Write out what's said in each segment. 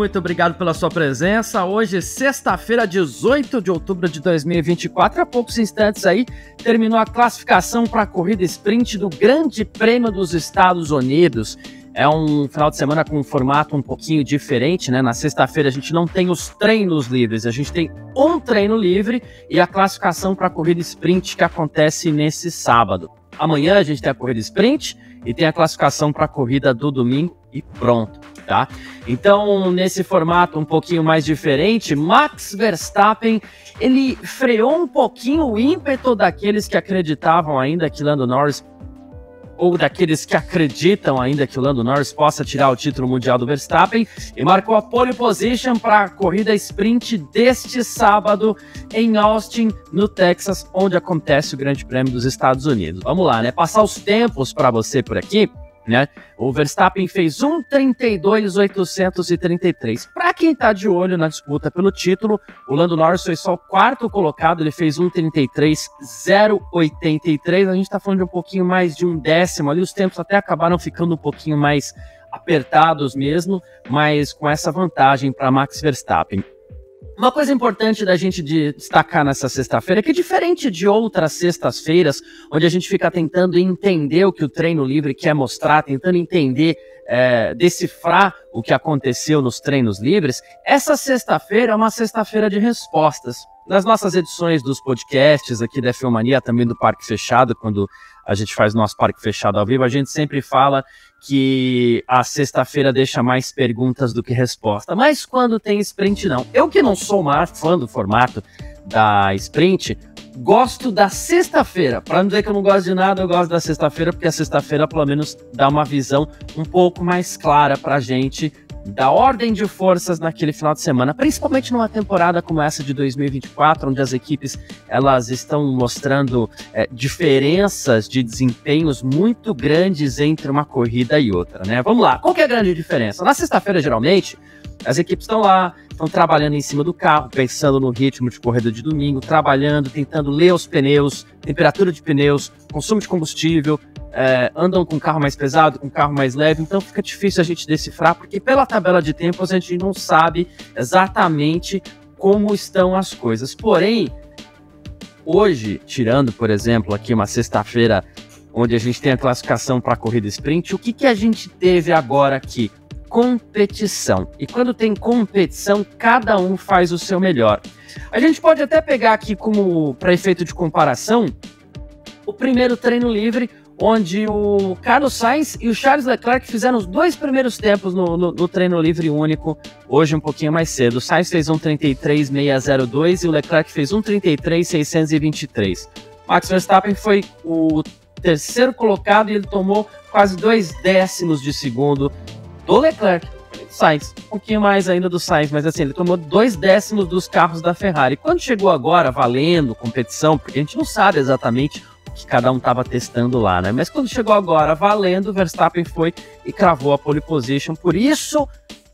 Muito obrigado pela sua presença. Hoje, sexta-feira, 18 de outubro de 2024, há poucos instantes aí, terminou a classificação para a corrida sprint do Grande Prêmio dos Estados Unidos. É um final de semana com um formato um pouquinho diferente, né? Na sexta-feira a gente não tem os treinos livres, a gente tem um treino livre e a classificação para a corrida sprint que acontece nesse sábado. Amanhã a gente tem a corrida sprint e tem a classificação para a corrida do domingo e pronto, tá? Então, nesse formato um pouquinho mais diferente, Max Verstappen, ele freou um pouquinho o ímpeto daqueles que acreditavam ainda que Lando Norris, ou daqueles que acreditam ainda que o Lando Norris possa tirar o título mundial do Verstappen, e marcou a pole position para a corrida sprint deste sábado em Austin, no Texas, onde acontece o Grande Prêmio dos Estados Unidos. Vamos lá, né? Passar os tempos para você por aqui, né? O Verstappen fez 1:32.833. Para quem está de olho na disputa pelo título, o Lando Norris foi só o quarto colocado, ele fez 1:33.083. A gente está falando de um pouquinho mais de um décimo ali, os tempos até acabaram ficando um pouquinho mais apertados mesmo, mas com essa vantagem para Max Verstappen. Uma coisa importante da gente destacar nessa sexta-feira é que, diferente de outras sextas-feiras, onde a gente fica tentando entender o que o treino livre quer mostrar, tentando entender, decifrar o que aconteceu nos treinos livres, essa sexta-feira é uma sexta-feira de respostas. Nas nossas edições dos podcasts aqui da F1 Mania, também do Parque Fechado, quando a gente faz o nosso Parque Fechado ao vivo, a gente sempre fala que a sexta-feira deixa mais perguntas do que resposta. Mas quando tem sprint, não. Eu que não sou o maior fã do formato da sprint, gosto da sexta-feira. Para não dizer que eu não gosto de nada, eu gosto da sexta-feira, porque a sexta-feira pelo menos dá uma visão um pouco mais clara pra gente da ordem de forças naquele final de semana, principalmente numa temporada como essa de 2024, onde as equipes elas estão mostrando diferenças de desempenhos muito grandes entre uma corrida e outra, né? Vamos lá, qual que é a grande diferença? Na sexta-feira, geralmente, as equipes estão lá, estão trabalhando em cima do carro, pensando no ritmo de corrida de domingo, trabalhando, tentando ler os pneus, temperatura de pneus, consumo de combustível, andam com carro mais pesado, com carro mais leve, então fica difícil a gente decifrar, porque pela tabela de tempos a gente não sabe exatamente como estão as coisas. Porém, hoje, tirando, por exemplo, aqui uma sexta-feira, onde a gente tem a classificação para a corrida sprint, o que a gente teve agora aqui? Competição. E quando tem competição, cada um faz o seu melhor. A gente pode até pegar aqui como, para efeito de comparação, o primeiro treino livre, onde o Carlos Sainz e o Charles Leclerc fizeram os dois primeiros tempos no treino livre único, hoje um pouquinho mais cedo. O Sainz fez 1:33.602 e o Leclerc fez 1:33.623. Max Verstappen foi o terceiro colocado e ele tomou quase 2 décimos de segundo do Leclerc. Sainz, um pouquinho mais ainda do Sainz, mas assim, ele tomou 2 décimos dos carros da Ferrari. Quando chegou agora, valendo competição, porque a gente não sabe exatamente que cada um estava testando lá, né? Mas quando chegou agora valendo, Verstappen foi e cravou a pole position, por isso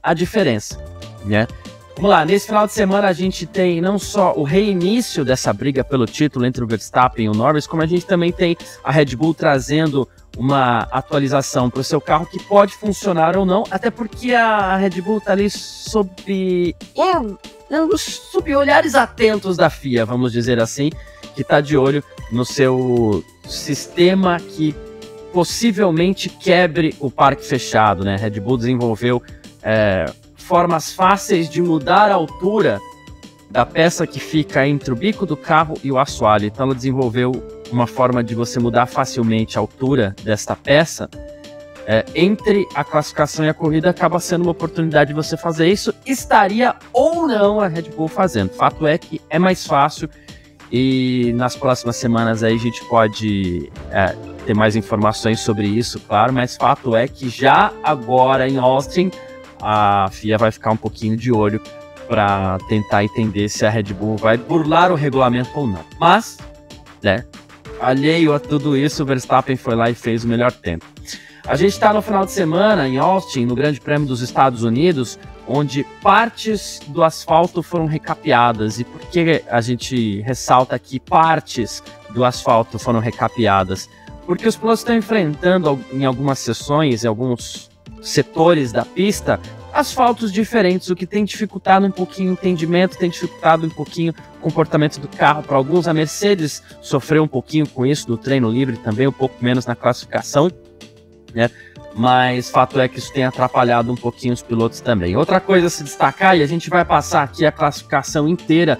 a diferença, né? Vamos lá, nesse final de semana a gente tem não só o reinício dessa briga pelo título entre o Verstappen e o Norris, como a gente também tem a Red Bull trazendo uma atualização para o seu carro que pode funcionar ou não, até porque a Red Bull está ali sob olhares atentos da FIA, vamos dizer assim, que está de olho no seu sistema que possivelmente quebre o parque fechado, né? Red Bull desenvolveu formas fáceis de mudar a altura da peça que fica entre o bico do carro e o assoalho. Então ela desenvolveu uma forma de você mudar facilmente a altura desta peça. Entre a classificação e a corrida acaba sendo uma oportunidade de você fazer isso. Estaria ou não a Red Bull fazendo. Fato é que é mais fácil e nas próximas semanas aí a gente pode ter mais informações sobre isso, claro, mas fato é que já agora em Austin a FIA vai ficar um pouquinho de olho para tentar entender se a Red Bull vai burlar o regulamento ou não. Mas, né, alheio a tudo isso, o Verstappen foi lá e fez o melhor tempo. A gente está no final de semana em Austin, no Grande Prêmio dos Estados Unidos, onde partes do asfalto foram recapeadas. E por que a gente ressalta que partes do asfalto foram recapeadas? Porque os pilotos estão enfrentando em algumas sessões, em alguns setores da pista, asfaltos diferentes, o que tem dificultado um pouquinho o entendimento, tem dificultado um pouquinho o comportamento do carro para alguns. A Mercedes sofreu um pouquinho com isso no treino livre também, um pouco menos na classificação, né? Mas fato é que isso tem atrapalhado um pouquinho os pilotos também. Outra coisa a se destacar, e a gente vai passar aqui a classificação inteira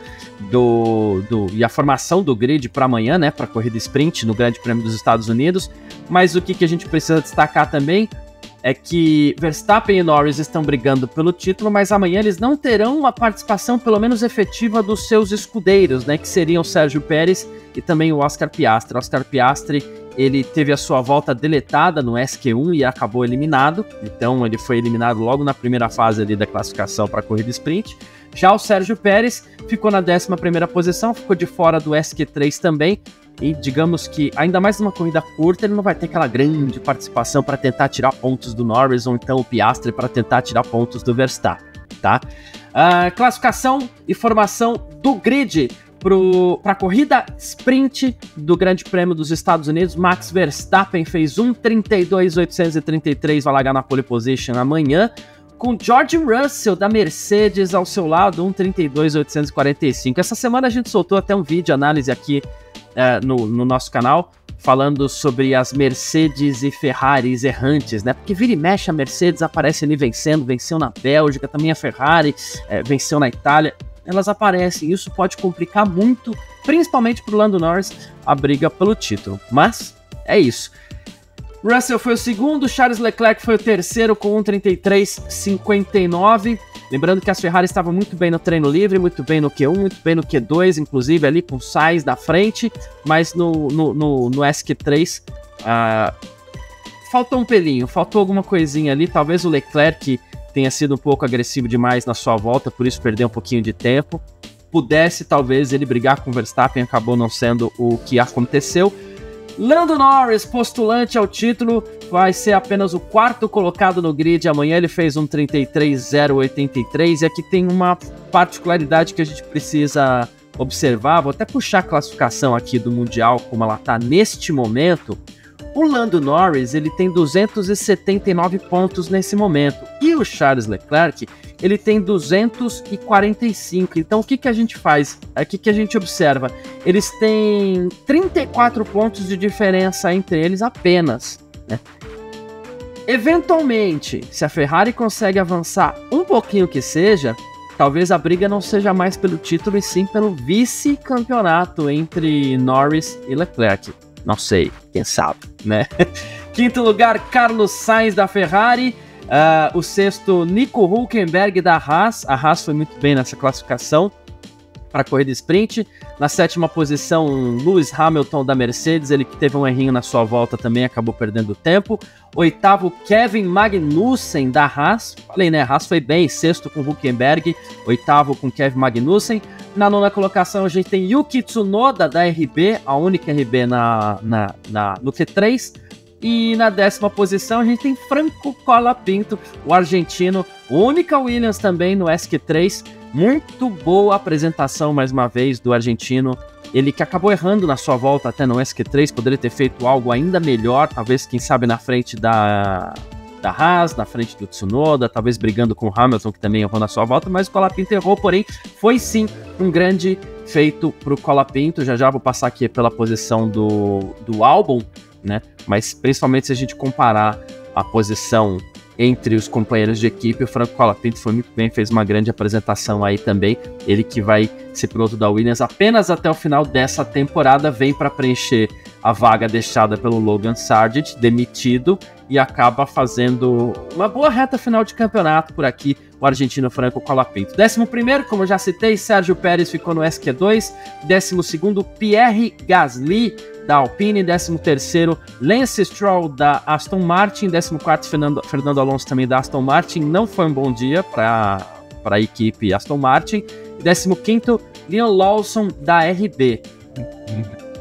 e a formação do grid para amanhã, né, para a corrida sprint no Grande Prêmio dos Estados Unidos, mas o que a gente precisa destacar também é que Verstappen e Norris estão brigando pelo título, mas amanhã eles não terão uma participação pelo menos efetiva dos seus escudeiros, né, que seriam o Sérgio Pérez e também o Oscar Piastri. O Oscar Piastri, ele teve a sua volta deletada no SQ1 e acabou eliminado, então ele foi eliminado logo na primeira fase ali da classificação para a corrida sprint. Já o Sérgio Pérez ficou na 11ª posição, ficou de fora do SQ3 também, e digamos que, ainda mais numa corrida curta, ele não vai ter aquela grande participação para tentar tirar pontos do Norris, ou então o Piastri para tentar tirar pontos do Verstappen, tá? Classificação e formação do grid para a corrida sprint do Grande Prêmio dos Estados Unidos. Max Verstappen fez 1:32.833, vai largar na pole position amanhã, com George Russell da Mercedes ao seu lado, 1:32.845. Essa semana a gente soltou até um vídeo análise aqui no nosso canal, falando sobre as Mercedes e Ferraris errantes, né? Porque vira e mexe a Mercedes aparece ali venceu na Bélgica, também a Ferrari venceu na Itália. Elas aparecem, isso pode complicar muito, principalmente para o Lando Norris, a briga pelo título. Mas é isso. Russell foi o segundo, Charles Leclerc foi o terceiro com 1:33.59. Lembrando que as Ferrari estavam muito bem no treino livre, muito bem no Q1, muito bem no Q2, inclusive ali com o Sainz na frente, mas no SQ3 faltou um pelinho, faltou alguma coisinha ali, talvez o Leclerc tenha sido um pouco agressivo demais na sua volta, por isso perdeu um pouquinho de tempo. Pudesse, talvez, ele brigar com o Verstappen, acabou não sendo o que aconteceu. Lando Norris, postulante ao título, vai ser apenas o quarto colocado no grid. Amanhã ele fez 1:33.083, e aqui tem uma particularidade que a gente precisa observar. Vou até puxar a classificação aqui do Mundial, como ela está neste momento. O Lando Norris, ele tem 279 pontos nesse momento, e o Charles Leclerc, ele tem 245. Então o que a gente faz? O que a gente observa? Eles têm 34 pontos de diferença entre eles apenas, né? Eventualmente, se a Ferrari consegue avançar um pouquinho que seja, talvez a briga não seja mais pelo título e sim pelo vice-campeonato entre Norris e Leclerc. Não sei, quem sabe, né? Quinto lugar, Carlos Sainz da Ferrari. O sexto, Nico Hülkenberg da Haas. A Haas foi muito bem nessa classificação para a corrida sprint. Na sétima posição, Lewis Hamilton da Mercedes. Ele que teve um errinho na sua volta também, acabou perdendo tempo. Oitavo, Kevin Magnussen da Haas. Falei, né? A Haas foi bem. Sexto com Hülkenberg. Oitavo com Kevin Magnussen. Na nona colocação a gente tem Yuki Tsunoda da RB, a única RB no Q3. E na 10ª posição a gente tem Franco Colapinto, o argentino, única Williams também no SQ3. Muito boa apresentação mais uma vez do argentino. Ele que acabou errando na sua volta até no SQ3, poderia ter feito algo ainda melhor, talvez quem sabe na frente da Haas, na frente do Tsunoda, talvez brigando com o Hamilton, que também errou na sua volta, mas o Colapinto errou, porém foi sim um grande feito para o Colapinto. Já vou passar aqui pela posição do Albon, né? Mas principalmente se a gente comparar a posição entre os companheiros de equipe, o Franco Colapinto foi muito bem, fez uma grande apresentação aí também. Ele que vai ser piloto da Williams apenas até o final dessa temporada, vem para preencher a vaga deixada pelo Logan Sargent, demitido, e acaba fazendo uma boa reta final de campeonato por aqui, o argentino Franco Colapinto. 11º, como eu já citei, Sérgio Pérez ficou no SQ2. 12º, Pierre Gasly da Alpine. 13º, Lance Stroll da Aston Martin. 14º, Fernando Alonso também da Aston Martin. Não foi um bom dia para a equipe Aston Martin. 15º, Liam Lawson da RB.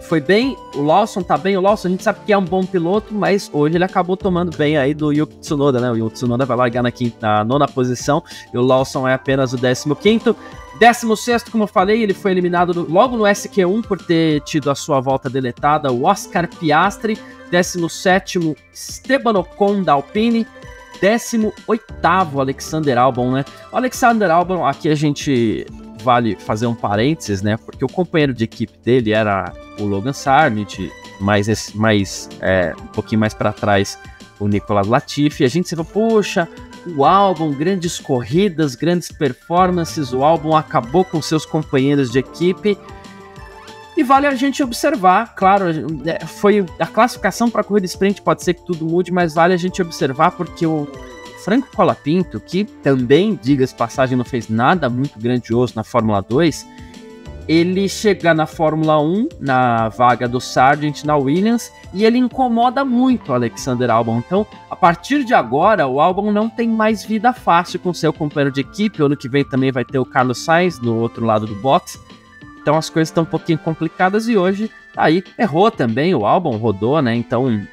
Foi bem, o Lawson tá bem, o Lawson a gente sabe que é um bom piloto, mas hoje ele acabou tomando bem aí do Yuki Tsunoda, né? O Yuki Tsunoda vai largar na 9ª posição e o Lawson é apenas o 15º. 16º, como eu falei, ele foi eliminado logo no SQ1 por ter tido a sua volta deletada, o Oscar Piastri. 17º, Esteban Ocon da Alpine. 18º Alexander Albon, né? O Alexander Albon, aqui a gente vale fazer um parênteses, né? Porque o companheiro de equipe dele era o Logan Sargent, um pouquinho mais para trás o Nicolas Latifi. A gente se fala, poxa, o Albon, grandes corridas, grandes performances, o Albon acabou com seus companheiros de equipe. E vale a gente observar, claro, foi a classificação para a corrida sprint, pode ser que tudo mude, mas vale a gente observar porque o Franco Colapinto, que também, diga-se passagem, não fez nada muito grandioso na Fórmula 2, ele chega na Fórmula 1, na vaga do Sargent, na Williams, e ele incomoda muito o Alexander Albon. Então, a partir de agora, o Albon não tem mais vida fácil com seu companheiro de equipe. Ano que vem também vai ter o Carlos Sainz do outro lado do box. Então as coisas estão um pouquinho complicadas e hoje aí errou também, o Albon rodou, né? Então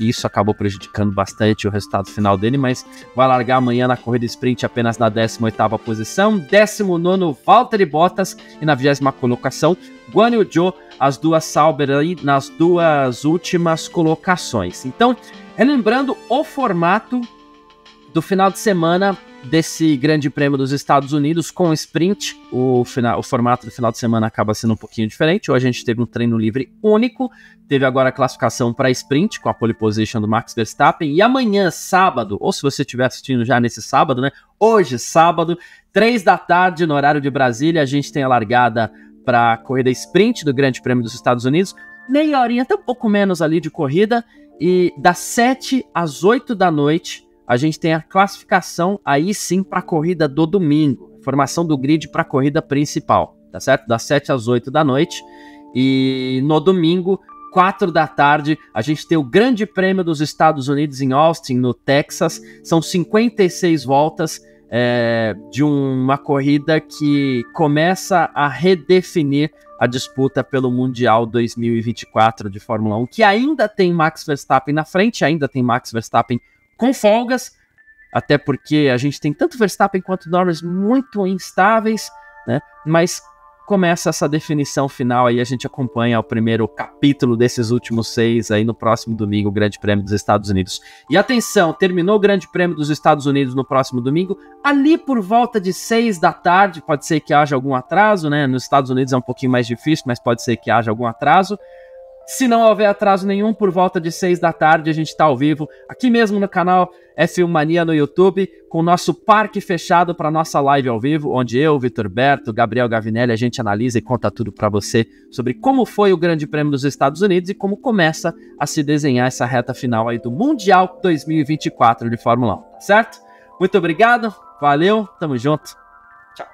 isso acabou prejudicando bastante o resultado final dele, mas vai largar amanhã na corrida sprint apenas na 18ª posição, 19º Valtteri Bottas e na 20ª colocação Guan Yu Zhou, as duas Sauber aí nas duas últimas colocações. Então, relembrando o formato do final de semana desse Grande Prêmio dos Estados Unidos com sprint, o formato do final de semana acaba sendo um pouquinho diferente. Hoje a gente teve um treino livre único, teve agora a classificação para sprint com a pole position do Max Verstappen, e amanhã, sábado, ou se você estiver assistindo já nesse sábado, né? Hoje, sábado, 3 da tarde, no horário de Brasília, a gente tem a largada para a corrida sprint do Grande Prêmio dos Estados Unidos, meia horinha, até um pouco menos ali de corrida, e das 7 às 8 da noite, a gente tem a classificação aí sim para a corrida do domingo, formação do grid para a corrida principal, tá certo? Das 7 às 8 da noite, e no domingo, 4 da tarde, a gente tem o Grande Prêmio dos Estados Unidos em Austin, no Texas. São 56 voltas de uma corrida que começa a redefinir a disputa pelo Mundial 2024 de Fórmula 1, que ainda tem Max Verstappen na frente, ainda tem Max Verstappen com folgas, até porque a gente tem tanto Verstappen quanto Norris muito instáveis, né? Mas começa essa definição final aí, a gente acompanha o primeiro capítulo desses últimos 6 aí no próximo domingo, o Grande Prêmio dos Estados Unidos. E atenção, terminou o Grande Prêmio dos Estados Unidos no próximo domingo, ali por volta de 6 da tarde, pode ser que haja algum atraso, né? Nos Estados Unidos é um pouquinho mais difícil, mas pode ser que haja algum atraso. Se não houver atraso nenhum, por volta de 6 da tarde, a gente está ao vivo, aqui mesmo no canal F1 Mania no YouTube, com o nosso parque fechado para nossa live ao vivo, onde eu, Vitor Berto, Gabriel Gavinelli, a gente analisa e conta tudo para você sobre como foi o Grande Prêmio dos Estados Unidos e como começa a se desenhar essa reta final aí do Mundial 2024 de Fórmula 1, tá certo? Muito obrigado, valeu, tamo junto, tchau.